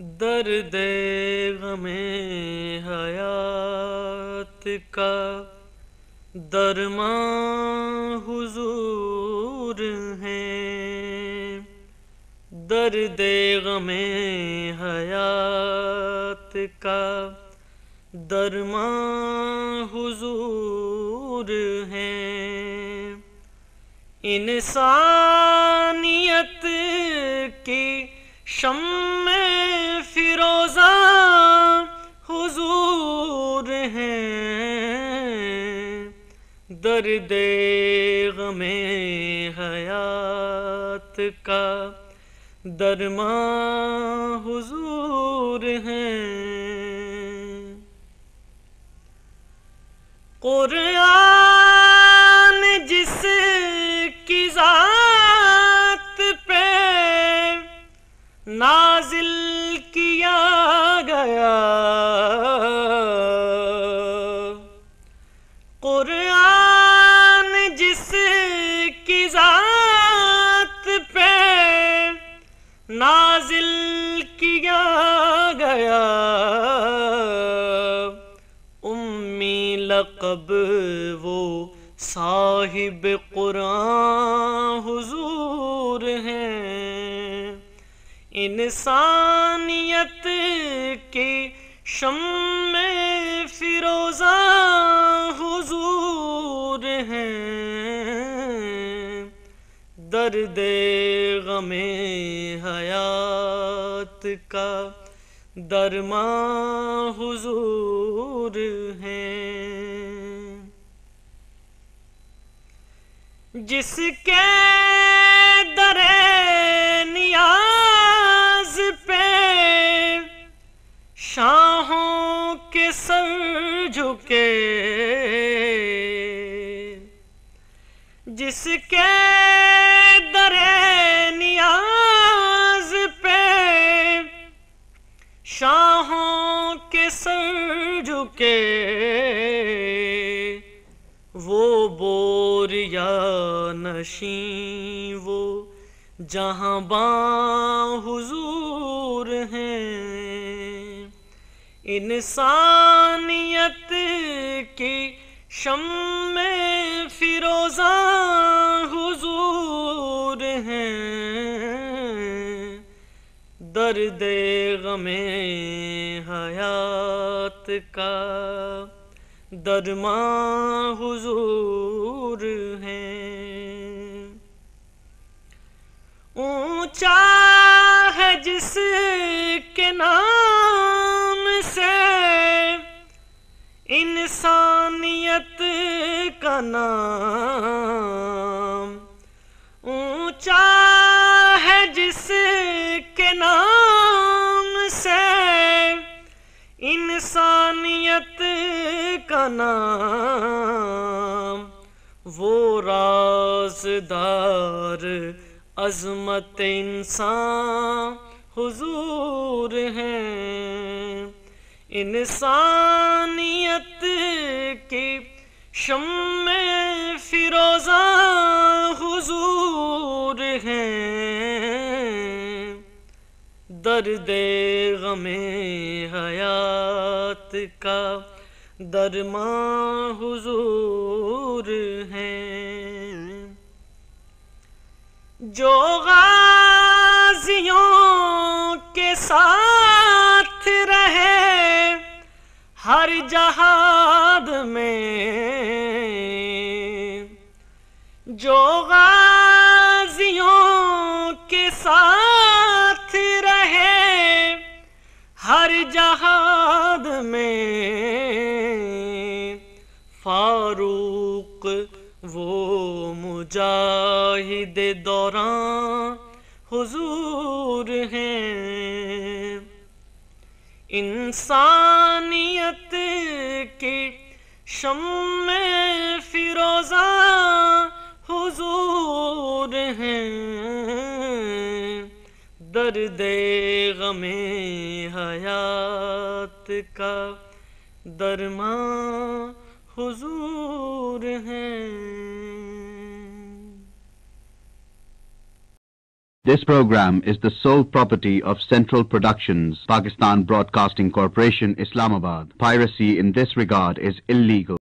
درد غم حیات کا درماں حضور ہیں، درد غم حیات کا درماں حضور ہیں۔ انسانیت کی شمع فروزاں حضور ہیں، درد غم حیات کا درماں حضور ہیں۔ قرآن جس کی ذات پہ نازل کیا گیا، قرآن جس کی ذات پہ نازل کیا گیا، امی لقب وہ صاحب قرآن حضور ہیں۔ انسانیت کی شمع فروزاں حضور ہیں، درد غم حیات کا درماں حضور ہیں۔ جس کے در نیاز پہ شاہوں کے سر جھکے، جس کے در نیاز پہ شاہوں کے سر جھکے، وہ بوریا نشیں وہ جہاں باں حضور ہیں۔ انسانیت کی شمع فروزاں حضور ہیں، درد غم حیات کا درماں حضور ہیں۔ اونچا ہے جس کے نام سے انسانیت کا نام، اونچا ہے جس کے نام سے انسانیت کا نام، وہ رازدار عظمت انسان حضور ہیں۔ انسانیت کی شمع فروزاں حضور ہیں، درد غم حیات کا درماں حضور ہیں۔ جو غازیوں کے ساتھ رہے ہر جہاد میں، جو غازیوں کے ساتھ رہے ہر جہاد میں، فاروق وہ مجاہد دوران حضور ہیں۔ انسانیت کی شمع فروزاں حضور ہیں، درد غم حیات کا درماں حضور ہیں۔ This program is the sole property of Central Productions, Pakistan Broadcasting Corporation, Islamabad. Piracy in this regard is illegal.